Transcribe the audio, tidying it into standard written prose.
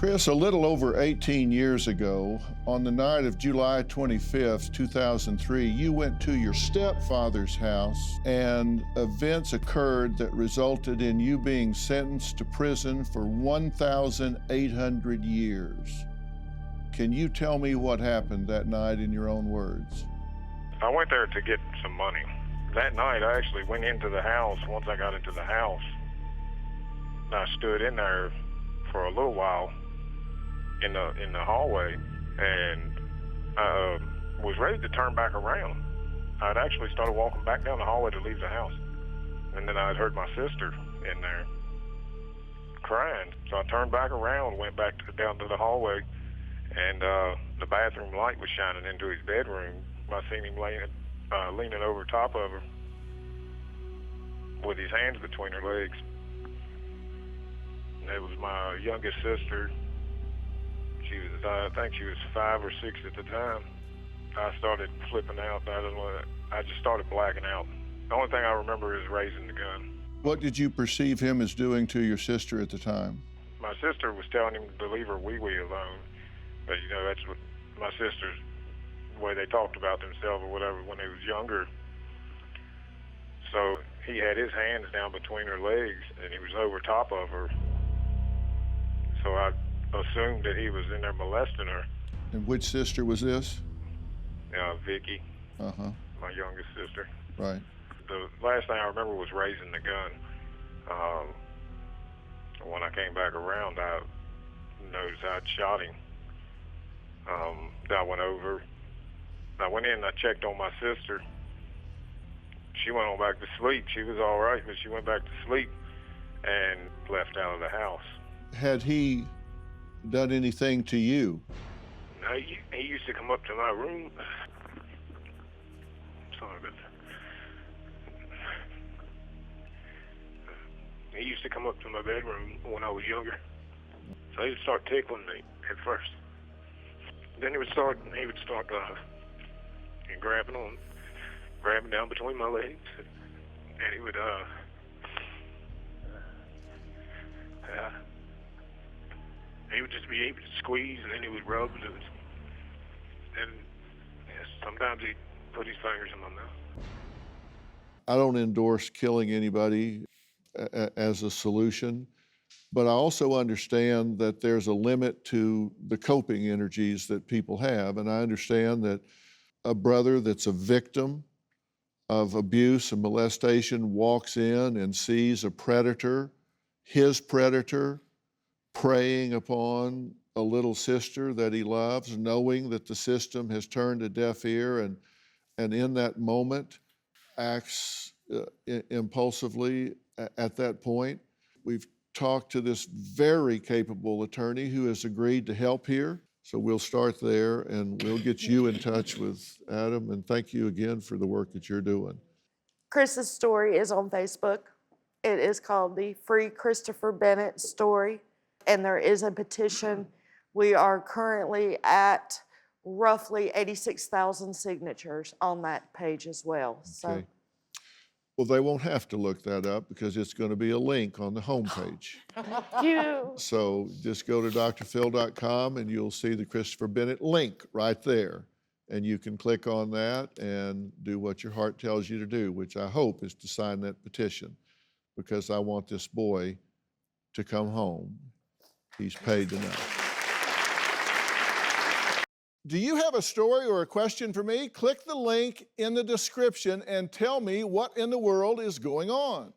Chris, a little over 18 years ago, on the night of July 25th, 2003, you went to your stepfather's house and events occurred that resulted in you being sentenced to prison for 1,800 years. Can you tell me what happened that night in your own words? I went there to get some money. That night, I actually went into the house. Once I got into the house, I stood in there for a little while in the hallway, and I was ready to turn back around. I'd actually started walking back down the hallway to leave the house, and then I'd heard my sister in there crying. So I turned back around, went back down to the hallway, and the bathroom light was shining into his bedroom. I seen him leaning over top of her with his hands between her legs. And it was my youngest sister. She was, I think she was 5 or 6 at the time. I started flipping out. I just started blacking out. The only thing I remember is raising the gun. What did you perceive him as doing to your sister at the time? My sister was telling him to leave her wee-wee alone. But, you know, that's what my sister's, the way they talked about themselves or whatever when they was younger. So he had his hands down between her legs, and he was over top of her. So I assumed that he was in there molesting her. And which sister was this? Viccy, my youngest sister. Right. The last thing I remember was raising the gun. When I came back around, I noticed I'd shot him. I went over. I went in and I checked on my sister. She went on back to sleep. She was all right, but she went back to sleep and left out of the house. Had he done anything to you? No, he used to come up to my room. Sorry about that. He used to come up to my bedroom when I was younger. So he would start tickling me at first. Then he would start grabbing down between my legs, and he would just be able to squeeze, and then he would rub, and sometimes he'd put his fingers in my mouth. I don't endorse killing anybody as a solution, but I also understand that there's a limit to the coping energies that people have, and I understand that a brother that's a victim of abuse and molestation walks in and sees a predator, his predator, preying upon a little sister that he loves, knowing that the system has turned a deaf ear, and in that moment acts impulsively at that point. We've talked to this very capable attorney who has agreed to help here. So we'll start there, and we'll get you in touch with Adam, and thank you again for the work that you're doing. Chris's story is on Facebook. It is called the Free Christopher Bennett Story, and there is a petition. We are currently at roughly 86,000 signatures on that page as well. So. Okay. Well, they won't have to look that up because it's going to be a link on the homepage. Thank you. So just go to drphil.com and you'll see the Christopher Bennett link right there. And you can click on that and do what your heart tells you to do, which I hope is to sign that petition, because I want this boy to come home. He's paid enough. Do you have a story or a question for me? Click the link in the description and tell me what in the world is going on.